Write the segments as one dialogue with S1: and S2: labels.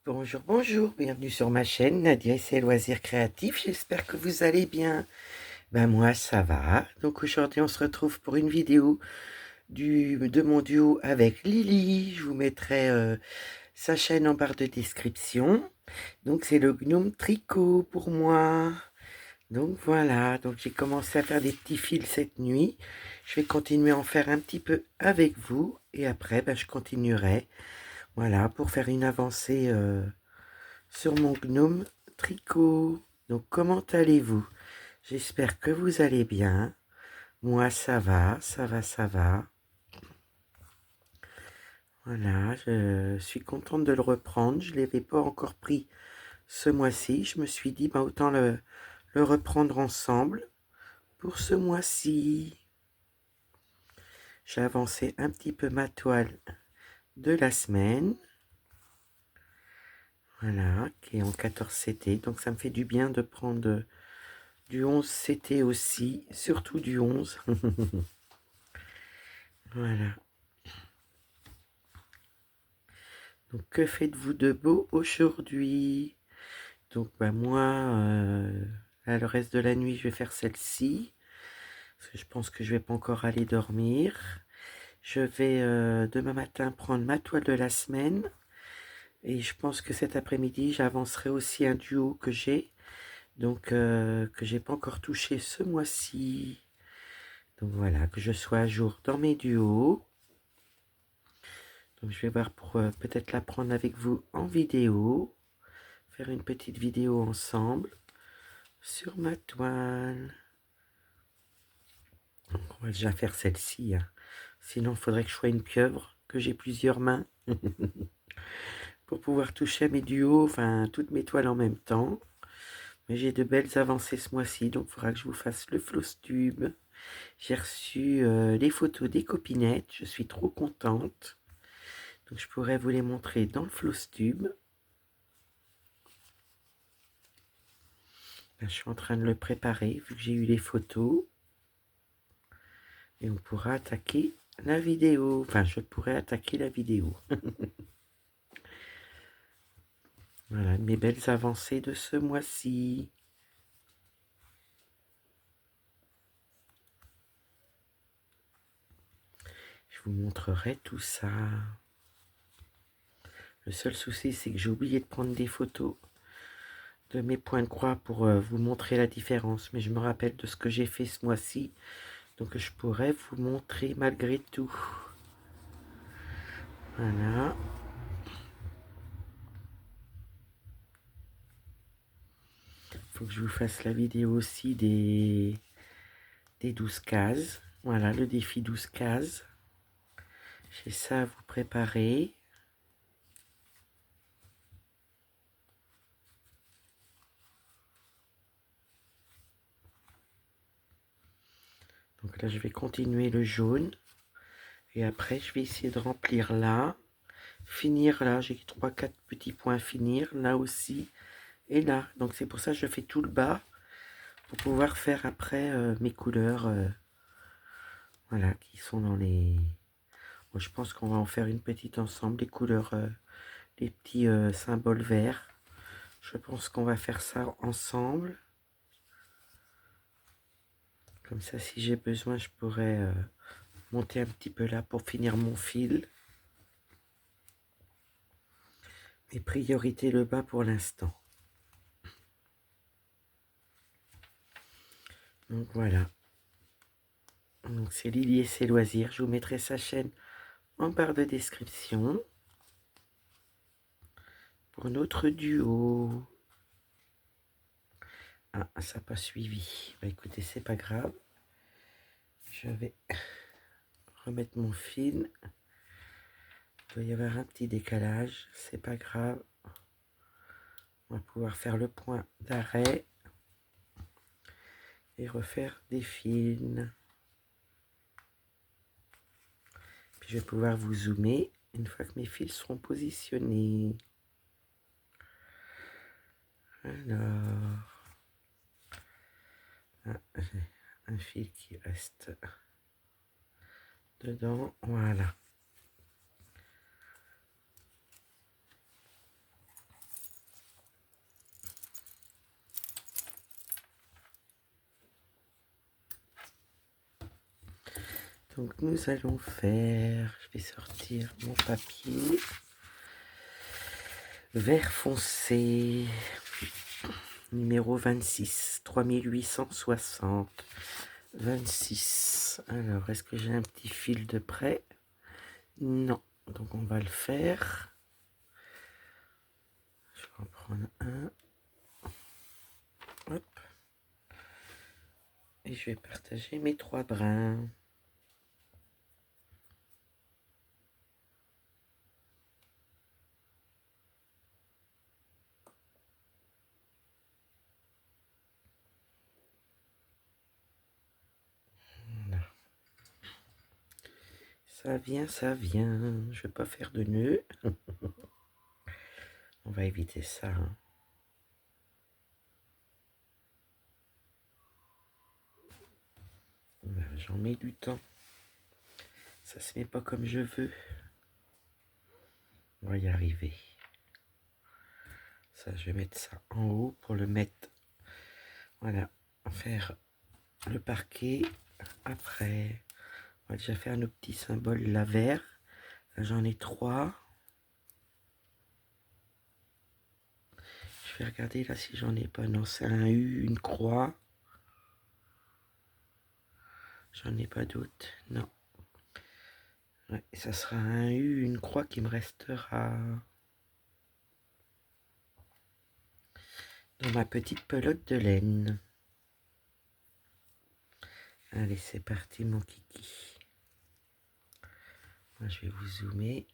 S1: Bonjour, bonjour, bienvenue sur ma chaîne Nadia et ses loisirs créatifs. J'espère que vous allez bien. Ben moi ça va. Donc aujourd'hui on se retrouve pour une vidéo de mon duo avec Lily. Je vous mettrai sa chaîne en barre de description. Donc c'est le gnome tricot pour moi. Donc voilà, donc j'ai commencé à faire des petits fils cette nuit. Je vais continuer à en faire un petit peu avec vous et après ben, je continuerai. Voilà, pour faire une avancée sur mon gnome tricot. Donc comment allez-vous? J'espère que vous allez bien. Moi ça va, ça va, ça va. Voilà, je suis contente de le reprendre. Je ne l'avais pas encore pris ce mois-ci. Je me suis dit, bah, autant le reprendre ensemble pour ce mois-ci. J'ai avancé un petit peu ma toile de la semaine. Voilà, qui est en 14 CT. Donc ça me fait du bien de prendre du 11 CT aussi, surtout du 11. Voilà. Donc que faites-vous de beau aujourd'hui? Donc bah moi, là, le reste de la nuit, je vais faire celle-ci. Parce que je pense que je vais pas encore aller dormir. Je vais demain matin prendre ma toile de la semaine. Et je pense que cet après-midi, j'avancerai aussi un duo que j'ai. Donc que j'ai pas encore touché ce mois-ci. Donc voilà, que je sois à jour dans mes duos. Donc je vais voir pour peut-être la prendre avec vous en vidéo. Faire une petite vidéo ensemble sur ma toile. Donc on va déjà faire celle-ci. Hein. Sinon, il faudrait que je sois une pieuvre, que j'ai plusieurs mains. Pour pouvoir toucher à mes duos, enfin toutes mes toiles en même temps. Mais j'ai de belles avancées ce mois-ci, donc il faudra que je vous fasse le floss tube. J'ai reçu les photos des copinettes, je suis trop contente. Donc je pourrais vous les montrer dans le floss tube. Là, je suis en train de le préparer, vu que j'ai eu les photos. Et on pourra attaquer la vidéo. Enfin, je pourrais attaquer la vidéo. Voilà, mes belles avancées de ce mois-ci. Je vous montrerai tout ça. Le seul souci, c'est que j'ai oublié de prendre des photos de mes points de croix pour vous montrer la différence. Mais je me rappelle de ce que j'ai fait ce mois-ci. Donc je pourrais vous montrer malgré tout. Voilà. Il faut que je vous fasse la vidéo aussi des 12 cases. Voilà, le défi 12 cases. J'ai ça à vous préparer. Donc là, je vais continuer le jaune. Et après, je vais essayer de remplir là. Finir là, j'ai 3-4 petits points à finir. Là aussi. Et là. Donc c'est pour ça que je fais tout le bas. Pour pouvoir faire après mes couleurs. Voilà, qui sont dans les... Bon, je pense qu'on va en faire une petite ensemble. Les couleurs, les petits symboles verts. Je pense qu'on va faire ça ensemble. Comme ça, si j'ai besoin, je pourrais monter un petit peu là pour finir mon fil. Et priorité le bas pour l'instant. Donc voilà. Donc c'est Lily et ses loisirs. Je vous mettrai sa chaîne en barre de description. Pour notre duo. Ah, ça n'a pas suivi. Bah écoutez, c'est pas grave. Je vais remettre mon fil. Il doit y avoir un petit décalage. C'est pas grave. On va pouvoir faire le point d'arrêt. Et refaire des fils. Puis je vais pouvoir vous zoomer une fois que mes fils seront positionnés. Alors, j'ai un fil qui reste dedans, voilà. Donc nous allons faire, je vais sortir mon papier, vert foncé, numéro 26, 3860, 26. Alors, est-ce que j'ai un petit fil de près? Non, donc on va le faire. Je vais en prendre un. Hop. Et je vais partager mes 3 brins. Voilà. Ça vient, ça vient. Je vais pas faire de nœud. On va éviter ça. Hein. J'en mets du temps. Ça se met pas comme je veux. On va y arriver. Ça, je vais mettre ça en haut pour le mettre. Voilà. Faire le parquet. Après, on va déjà faire nos petits symboles là vert. J'en ai 3. Je vais regarder là si j'en ai pas. Non, c'est un U, une croix. J'en ai pas d'autres. Non. Ouais, ça sera un U, une croix qui me restera dans ma petite pelote de laine. Allez, c'est parti mon kiki. Moi, je vais vous zoomer.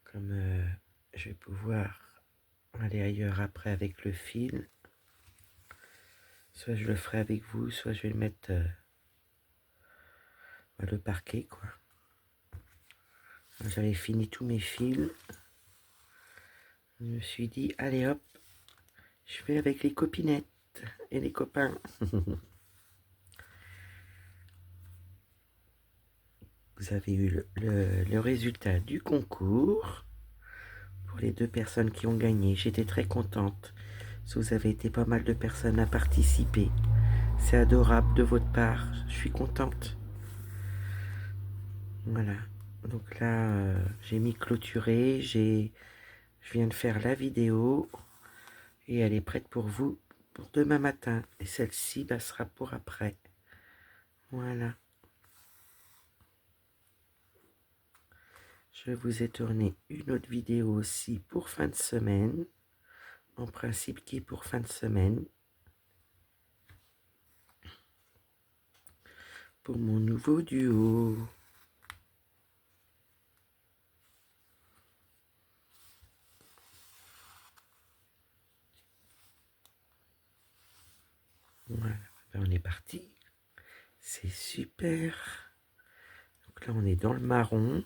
S1: Comme je vais pouvoir aller ailleurs après avec le fil. Soit je le ferai avec vous, soit je vais le mettre le parquet, quoi. J'avais fini tous mes fils. Je me suis dit, allez hop, je vais avec les copinettes et les copains. Vous avez eu le résultat du concours pour les 2 personnes qui ont gagné. J'étais très contente. Vous avez été pas mal de personnes à participer. C'est adorable de votre part. Je suis contente. Voilà. Donc là, j'ai mis clôturer. Je viens de faire la vidéo. Et elle est prête pour vous pour demain matin. Et celle-ci sera pour après. Voilà. Je vous ai tourné une autre vidéo aussi pour fin de semaine. En principe qui est pour fin de semaine. Pour mon nouveau duo. Voilà, ben on est parti. C'est super. Donc là, on est dans le marron.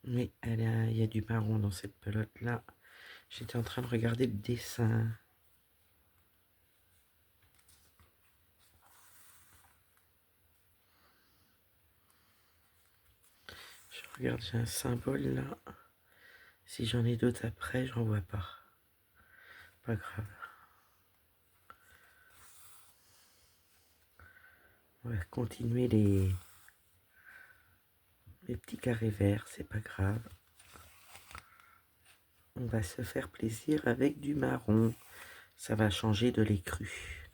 S1: Oui, il y a du marron dans cette pelote-là. J'étais en train de regarder le dessin. Je regarde, j'ai un symbole là. Si j'en ai d'autres après, j'en vois pas. Pas grave. On va continuer les petits carrés verts, c'est pas grave. On va se faire plaisir avec du marron. Ça va changer de l'écru.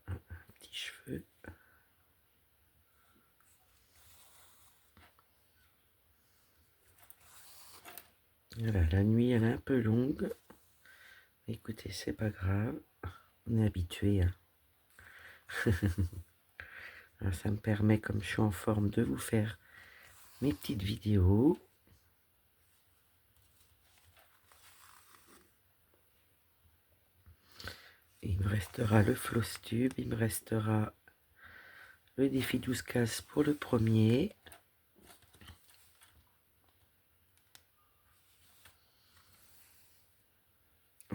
S1: Un petit cheveu. Voilà, la nuit elle est un peu longue. Écoutez, c'est pas grave. On est habitué. Hein. Ça me permet, comme je suis en forme, de vous faire mes petites vidéos. Et il me restera le floss tube, il me restera le défi 12 cases pour le premier.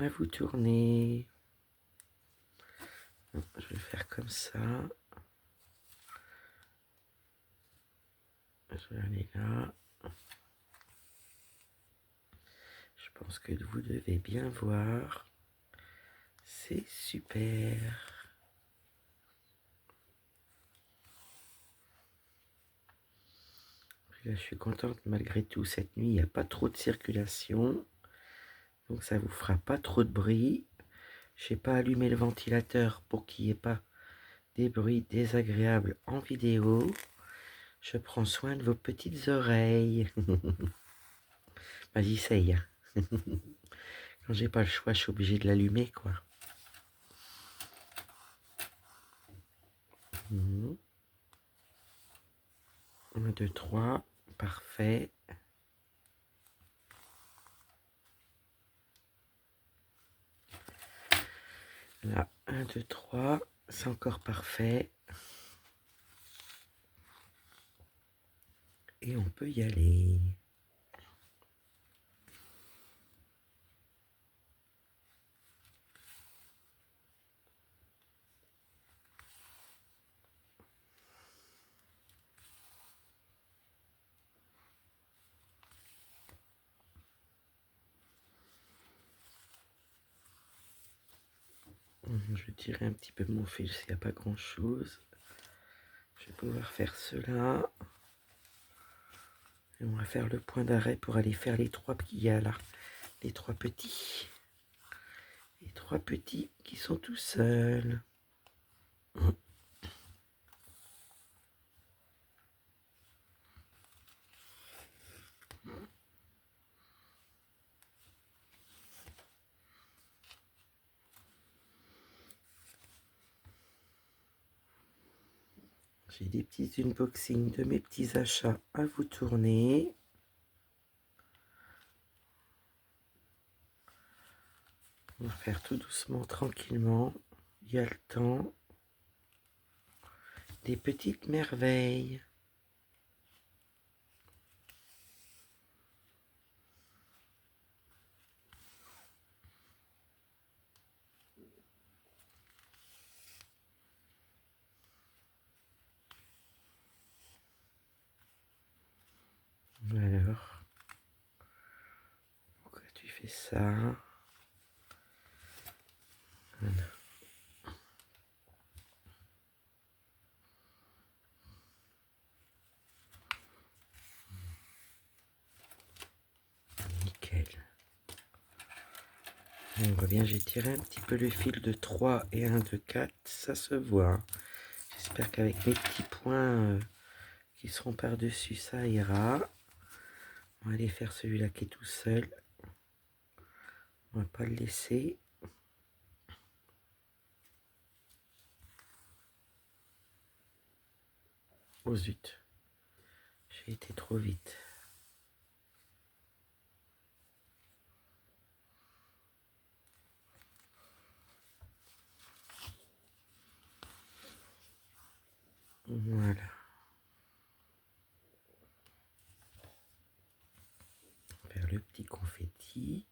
S1: À vous tourner. comme ça. Je vais aller là. Je pense que vous devez bien voir. C'est super. Là, je suis contente malgré tout. Cette nuit, il n'y a pas trop de circulation. Donc, ça ne vous fera pas trop de bruit. Je n'ai pas allumé le ventilateur pour qu'il n'y ait pas des bruits désagréables en vidéo. Je prends soin de vos petites oreilles. Bah, j'essaye. Quand j'ai pas le choix, je suis obligée de l'allumer, quoi. 1, 2, 3. Parfait. Là, 1, 2, 3. C'est encore parfait. Et on peut y aller. Je vais tirer un petit peu mon fil s'il n'y a pas grand chose. Je vais pouvoir faire cela. Et on va faire le point d'arrêt pour aller faire les 3 qu'il y a là. Les 3 petits. Les 3 petits qui sont tout seuls. J'ai des petits unboxings de mes petits achats à vous tourner. On va faire tout doucement, tranquillement. Il y a le temps. Des petites merveilles. Alors, pourquoi tu fais ça? Voilà. Nickel. On revient, j'ai tiré un petit peu le fil de 3 et un de 4, ça se voit. J'espère qu'avec mes petits points qui seront par-dessus, ça ira. On va aller faire celui-là qui est tout seul. On va pas le laisser. Oh zut, j'ai été trop vite. Voilà. Faire le petit confetti.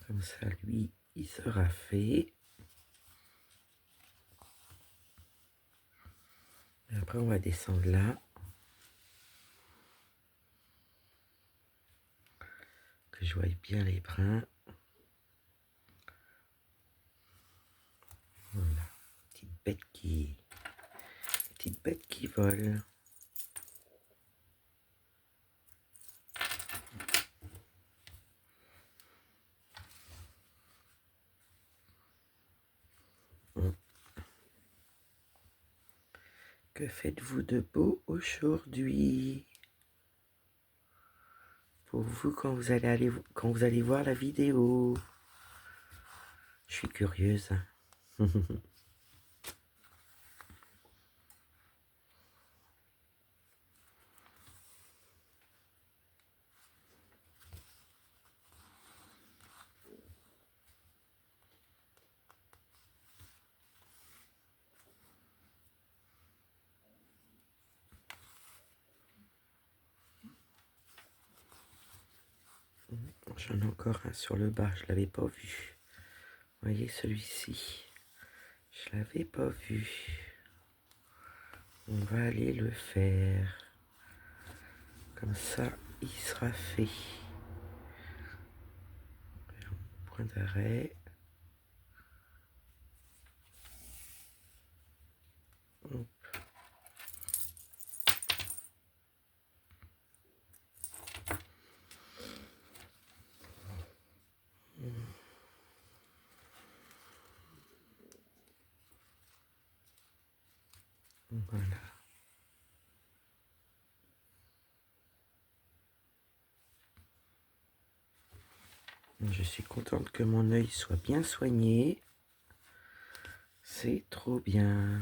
S1: Comme ça, lui, il sera fait. Et après, on va descendre là. Que je voie bien les brins. Voilà. Petite bête qui vole. Que faites-vous de beau aujourd'hui? Pour vous quand vous allez voir la vidéo. Je suis curieuse. J'en ai encore un sur le bas, je ne l'avais pas vu. Vous voyez celui-ci. Je l'avais pas vu. On va aller le faire. Comme ça, il sera fait. Point d'arrêt. Voilà. Je suis contente que mon œil soit bien soigné. C'est trop bien.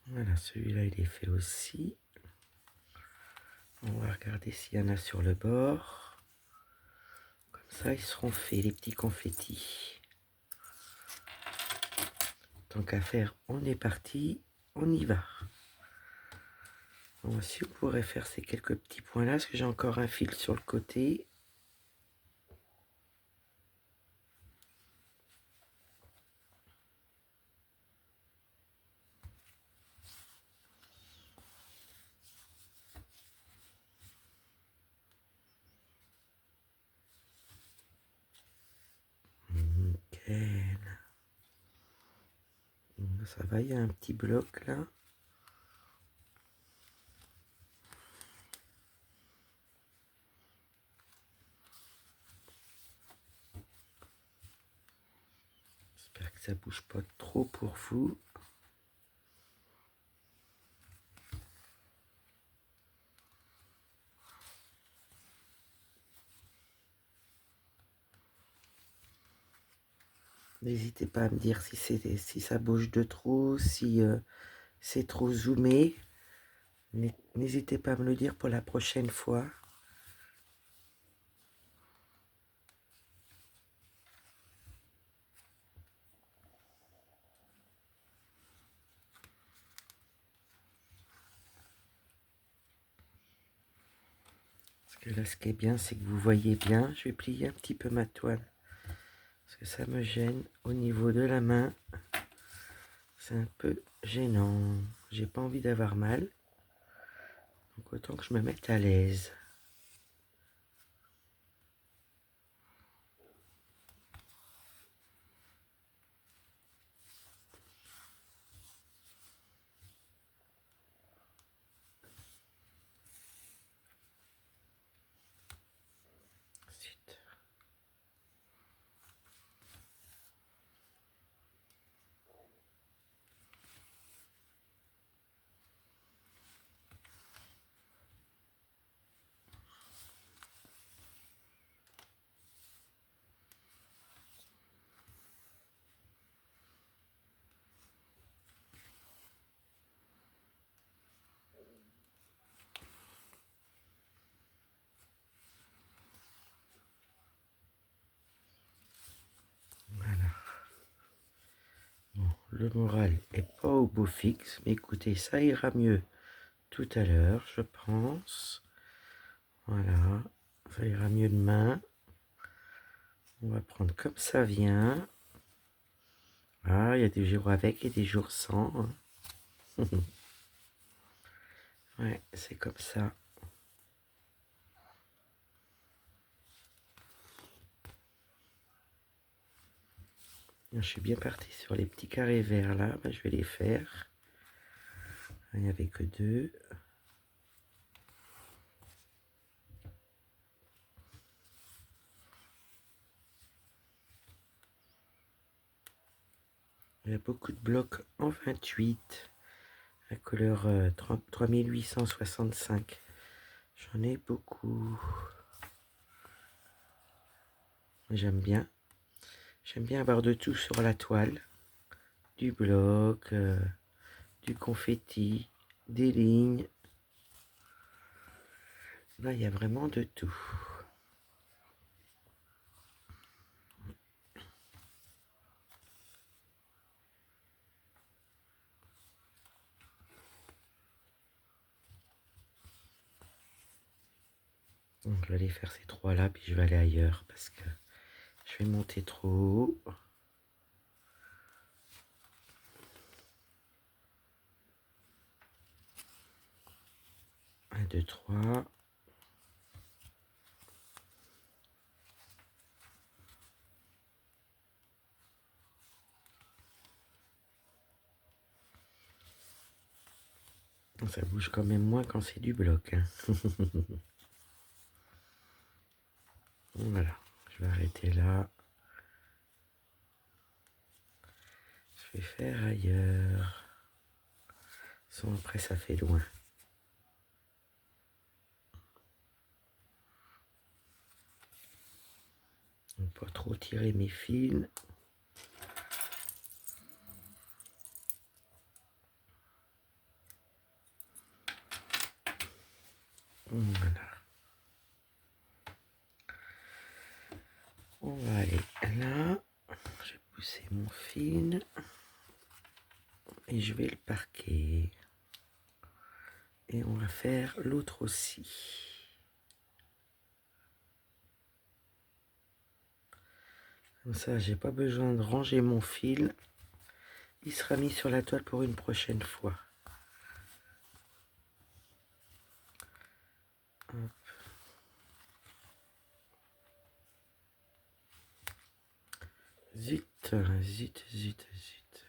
S1: Voilà, celui-là, il est fait aussi. On va regarder s'il y en a sur le bord. Comme ça, ils seront faits, les petits confettis. Tant qu'à faire, on est parti. On y va. Bon, si vous pourrez faire ces quelques petits points là, parce que j'ai encore un fil sur le côté. Nickel. Ça va, il y a un petit bloc là. J'espère que ça bouge pas trop pour vous. N'hésitez pas à me dire si ça bouge de trop, si c'est trop zoomé. N'hésitez pas à me le dire pour la prochaine fois. Parce que là, ce qui est bien, c'est que vous voyez bien. Je vais plier un petit peu ma toile. Parce que ça me gêne au niveau de la main. C'est un peu gênant. J'ai pas envie d'avoir mal. Donc autant que je me mette à l'aise. Ensuite. Voilà. Bon, le moral est pas au beau fixe, mais écoutez, ça ira mieux tout à l'heure, je pense. Voilà, ça ira mieux demain. On va prendre comme ça vient. Ah, il y a des jours avec et des jours sans. Ouais, c'est comme ça. Je suis bien parti sur les petits carrés verts là. Ben, je vais les faire. Il n'y avait que deux. Il y a beaucoup de blocs en 28. La couleur 3865. J'en ai beaucoup. J'aime bien. J'aime bien avoir de tout sur la toile. Du bloc, du confetti, des lignes. Là, il y a vraiment de tout. Donc, je vais aller faire ces trois là, puis je vais aller ailleurs parce que je vais monter trop haut. 1, 2, 3. Ça bouge quand même moins quand c'est du bloc. Hein. Voilà, je vais arrêter là. Je vais faire ailleurs. Sans après ça fait loin. Donc, pas trop tirer mes fils. Voilà. On va aller là. Je vais pousser mon fil. Et je vais le parquer. Et on va faire l'autre aussi. Comme ça, j'ai pas besoin de ranger mon fil. Il sera mis sur la toile pour une prochaine fois. Hop. Zut, zut, zut, zut.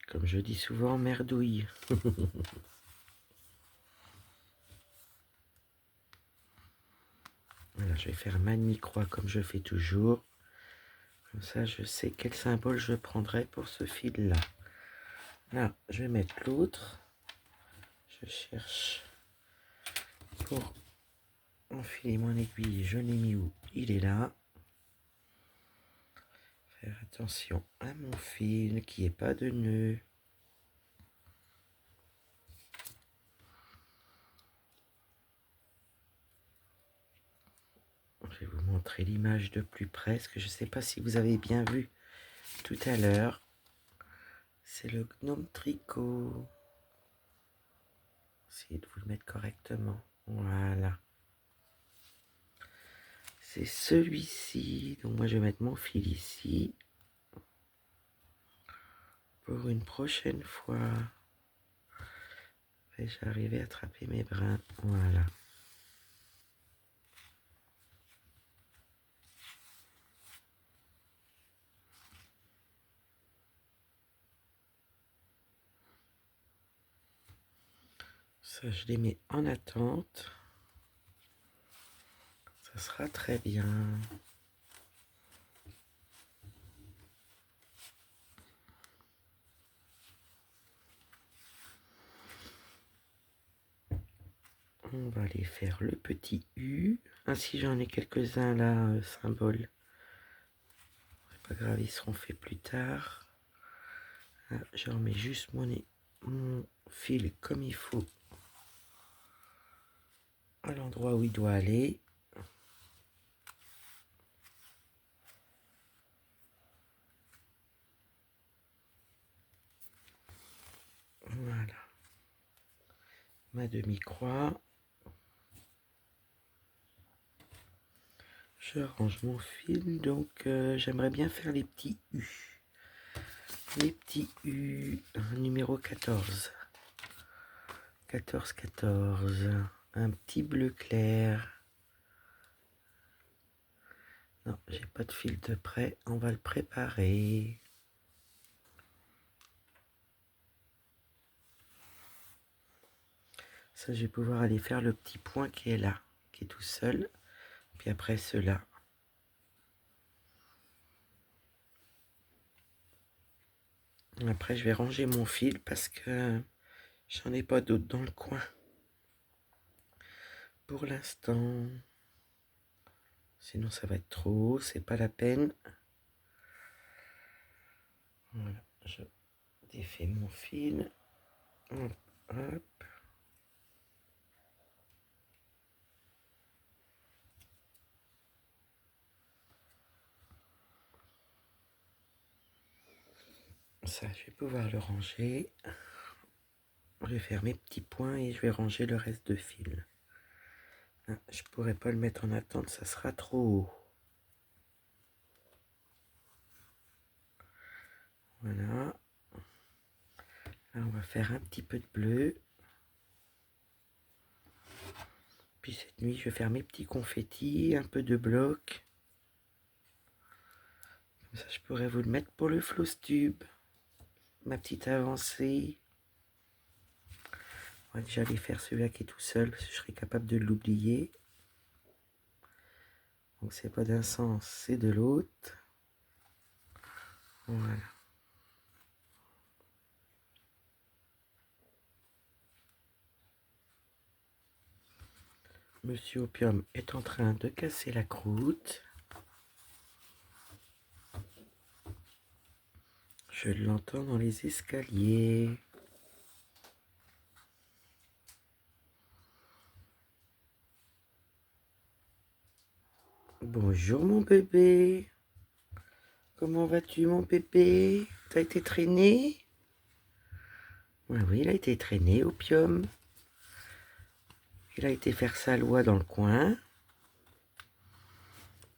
S1: Comme je dis souvent, merdouille. Voilà, je vais faire ma demi-croix comme je fais toujours. Comme ça, je sais quel symbole je prendrai pour ce fil-là. Là, je vais mettre l'autre. Je cherche pour enfiler mon aiguille. Je l'ai mis où? Il est là. Faire attention à mon fil, qu'il n'y ait pas de nœud. Je vais vous montrer l'image de plus près, parce que je ne sais pas si vous avez bien vu tout à l'heure. C'est le gnome tricot. Essayez de vous le mettre correctement. Voilà. C'est celui-ci. Donc moi je vais mettre mon fil ici. Pour une prochaine fois. Vais-je arriver à attraper mes brins? Voilà. Ça, je les mets en attente. Ça sera très bien. On va aller faire le petit U. Ainsi, j'en ai quelques-uns là, symboles. C'est pas grave, ils seront faits plus tard. Là, je remets juste mon fil comme il faut à l'endroit où il doit aller. Voilà. Ma demi-croix. Je range mon fil, donc j'aimerais bien faire les petits U. Les petits U, numéro 14. 14, 14. Un petit bleu clair. Non, j'ai pas de fil de près, on va le préparer. Ça, je vais pouvoir aller faire le petit point qui est là, qui est tout seul. Puis après, ceux-là. Après, je vais ranger mon fil parce que j'en ai pas d'autres dans le coin. Pour l'instant. Sinon, ça va être trop haut, c'est pas la peine. Voilà, je défais mon fil. Hop, hop. Ça, je vais pouvoir le ranger. je vais faire mes petits points et je vais ranger le reste de fil. Ah, je pourrais pas le mettre en attente, ça sera trop haut. Voilà. Là, on va faire un petit peu de bleu. Puis cette nuit, je vais faire mes petits confettis, un peu de bloc. Comme ça, je pourrais vous le mettre pour le floss tube. Ma petite avancée. On va déjà aller faire celui-là qui est tout seul, parce que je serai capable de l'oublier. Donc c'est pas d'un sens, c'est de l'autre. Voilà. Monsieur Opium est en train de casser la croûte. Je l'entends dans les escaliers. Bonjour mon bébé. Comment vas-tu mon bébé? T'as été traîné? Oui, oui, il a été traîné, Opium. Il a été faire sa loi dans le coin.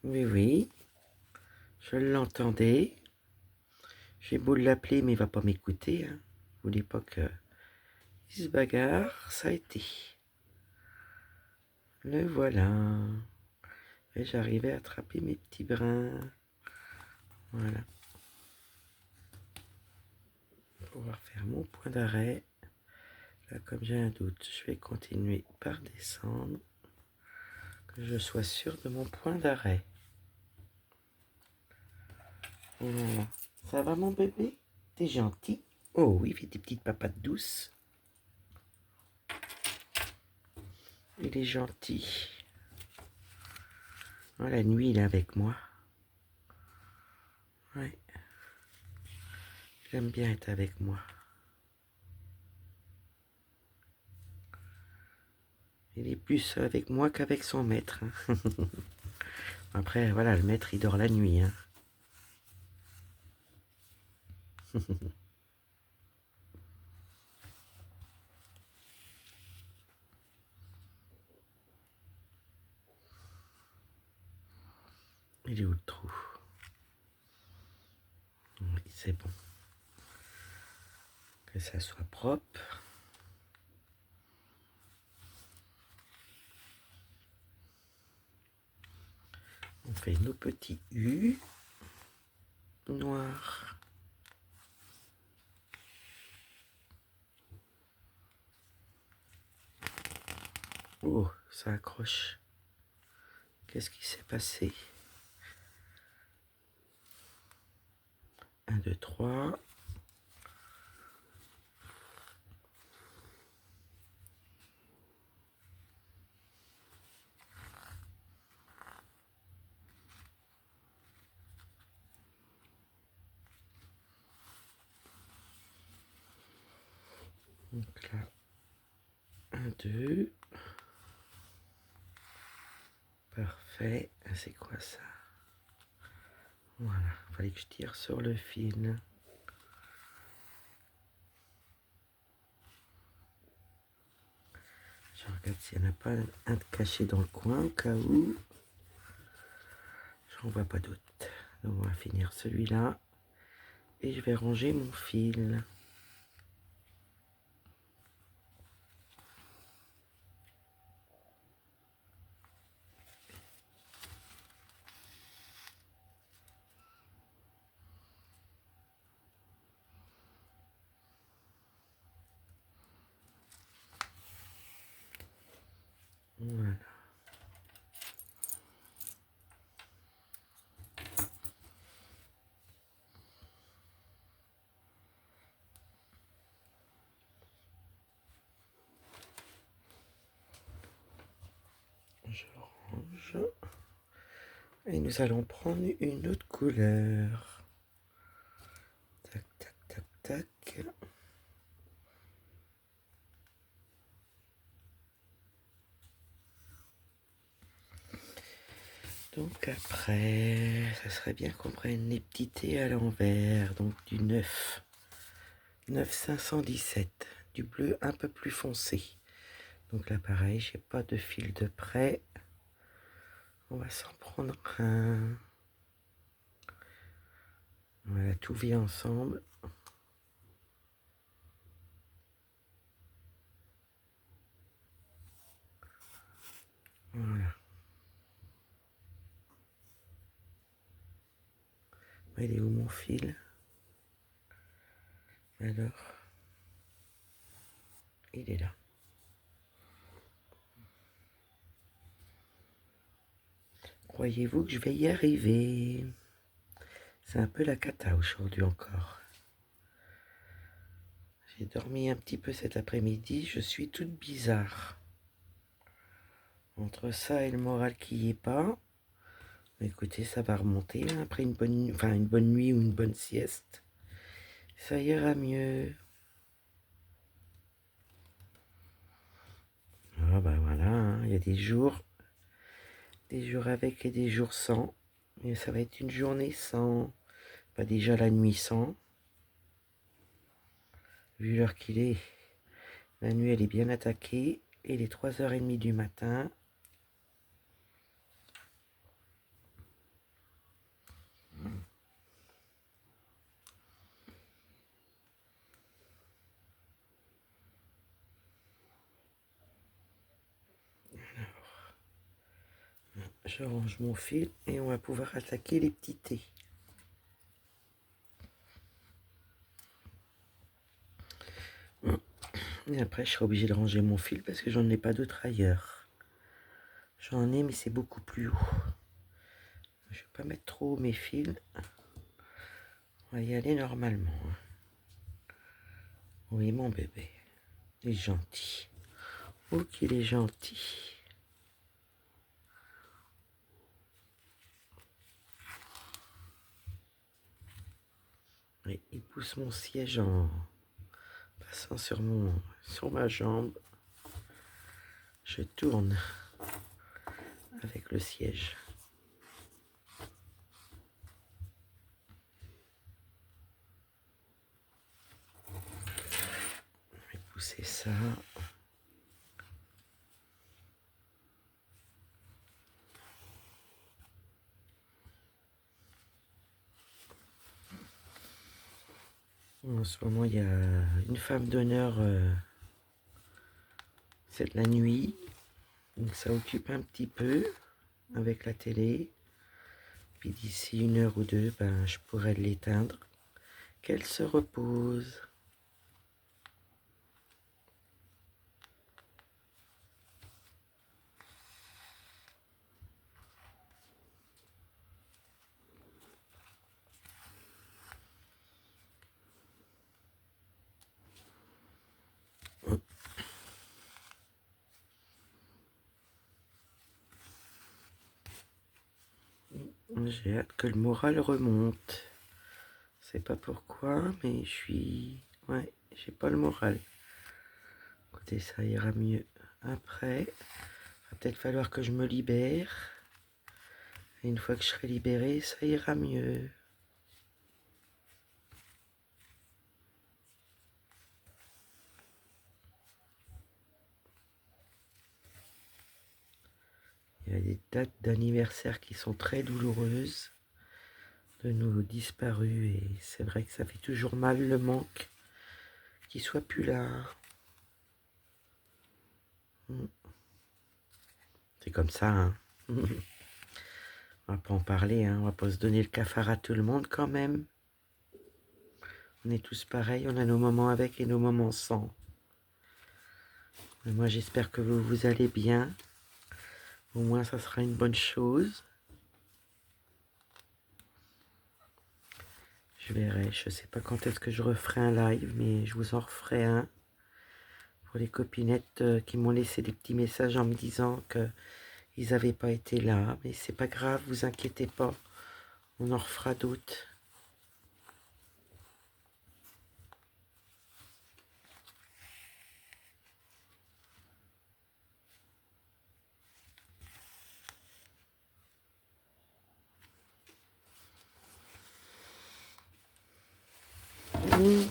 S1: Oui, oui. Je l'entendais. J'ai beau l'appeler, mais il va pas m'écouter. Hein. Vous voulez pas qu'il se bagarre? Ça a été. Le voilà. Et j'arrivais à attraper mes petits brins. Voilà. Pour pouvoir faire mon point d'arrêt. Là, comme j'ai un doute, je vais continuer par descendre. Que je sois sûr de mon point d'arrêt. Voilà. Ça va mon bébé? T'es gentil? Oh oui, il fait des petites papates douces. Il est gentil. Oh, la nuit, il est avec moi. Ouais. J'aime bien être avec moi. Il est plus avec moi qu'avec son maître. Hein. Après, voilà, le maître, il dort la nuit. Hein. Il est où le trou? Oui, c'est bon. Que ça soit propre. On fait nos petits U noirs. Oh, ça accroche. Qu'est-ce qui s'est passé? 1, 2, 3. Donc là, 1, 2. Parfait. C'est quoi ça? Voilà, il fallait que je tire sur le fil. Je regarde s'il n'y en a pas un de caché dans le coin au cas où. J'en vois pas d'autre. Donc on va finir celui-là. Et je vais ranger mon fil. Voilà. Je range. Et nous allons prendre une autre couleur. Tac, tac, tac, tac. Donc après, ça serait bien qu'on prenne les petits T à l'envers. Donc du 9. 9 517. du bleu un peu plus foncé. Donc là pareil, j'ai pas de fil de près. On va s'en prendre un. Voilà, tout vient ensemble. Voilà. Il est où mon fil? Alors, il est là. Croyez-vous que je vais y arriver? C'est un peu la cata aujourd'hui encore. J'ai dormi un petit peu cet après-midi, je suis toute bizarre. Entre ça et le moral qui y est pas, écoutez, ça va remonter hein, après une bonne nuit ou une bonne sieste. Ça ira mieux. Ah bah voilà, hein, il y a des jours avec et des jours sans. Et ça va être une journée sans. Pas déjà la nuit sans. Vu l'heure qu'il est, la nuit elle est bien attaquée. Et il est 3h30 du matin. Je range mon fil et on va pouvoir attaquer les petits thés. Et après, je serai obligé de ranger mon fil parce que j'en ai pas d'autre ailleurs. J'en ai, mais c'est beaucoup plus haut. Je vais pas mettre trop haut mes fils. On va y aller normalement. Oui, mon bébé. Il est gentil. Oh, qu'il est gentil. Oui, il pousse mon siège en passant sur ma jambe. Je tourne avec le siège. Je vais pousser ça. En ce moment, il y a une femme d'honneur, c'est de la nuit. Donc ça occupe un petit peu avec la télé. Puis d'ici 1 heure ou 2, ben, je pourrais l'éteindre. Qu'elle se repose. J'ai hâte que le moral remonte. Je sais pas pourquoi, mais je suis... Ouais, j'ai pas le moral. Écoutez, ça ira mieux après. Va peut-être falloir que je me libère. Et une fois que je serai libérée, ça ira mieux. Il y a des dates d'anniversaire qui sont très douloureuses de nos disparus. Et c'est vrai que ça fait toujours mal le manque qu'ils soient plus là. C'est comme ça, hein. On va pas en parler, hein. On va pas se donner le cafard à tout le monde quand même. On est tous pareils, on a nos moments avec et nos moments sans. Mais moi j'espère que vous allez bien. Au moins ça sera une bonne chose. Je verrai, je sais pas quand est-ce que je referai un live, mais je vous en referai un. Pour les copinettes qui m'ont laissé des petits messages en me disant qu'ils n'avaient pas été là. Mais c'est pas grave, vous inquiétez pas. On en refera d'autres.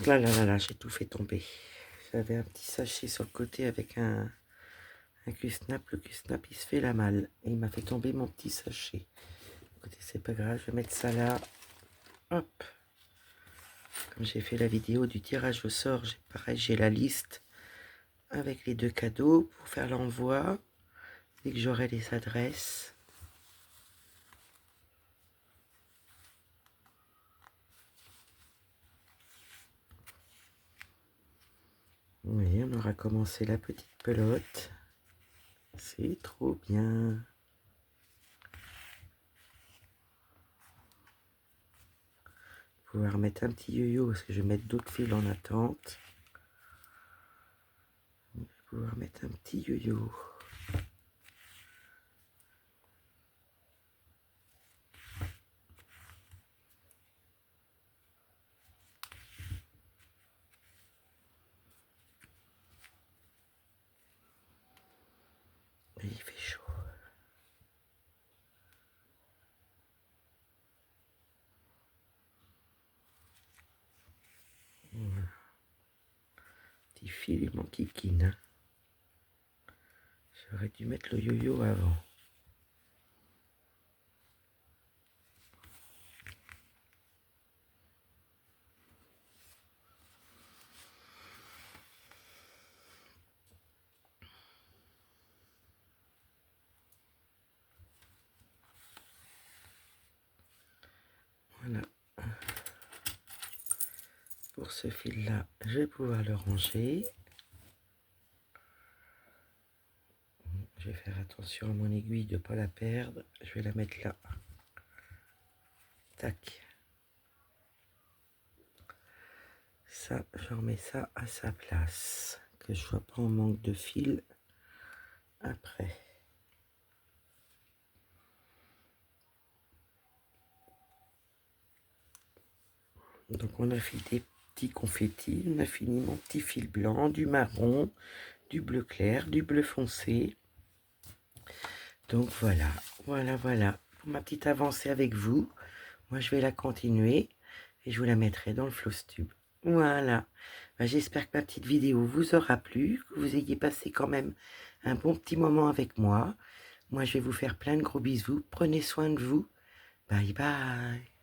S1: Là, j'ai tout fait tomber. J'avais un petit sachet sur le côté avec un Q-snap. Le Q-snap, il se fait la malle. Et il m'a fait tomber mon petit sachet. Écoutez, c'est pas grave, je vais mettre ça là. Hop. Comme j'ai fait la vidéo du tirage au sort, pareil, j'ai la liste avec les 2 cadeaux pour faire l'envoi. Dès que j'aurai les adresses. Oui, on aura commencé la petite pelote. C'est trop bien. Pouvoir mettre un petit yo-yo parce que je vais mettre d'autres fils en attente. Je vais pouvoir mettre un petit yo-yo. Et il fait chaud. Voilà. Petit fil, il m'enquiquine. Hein. J'aurais dû mettre le yo-yo avant. Voilà. Pour ce fil-là, je vais pouvoir le ranger. Je vais faire attention à mon aiguille de ne pas la perdre. Je vais la mettre là. Tac. Ça, je remets ça à sa place. Que je ne sois pas en manque de fil après. Donc on a fait des petits confettis. On a fini mon petit fil blanc, du marron, du bleu clair, du bleu foncé. Donc voilà, voilà. Pour ma petite avancée avec vous. Moi, je vais la continuer et je vous la mettrai dans le Flowstube. Voilà. Ben, j'espère que ma petite vidéo vous aura plu, que vous ayez passé quand même un bon petit moment avec moi. Moi, je vais vous faire plein de gros bisous. Prenez soin de vous. Bye bye.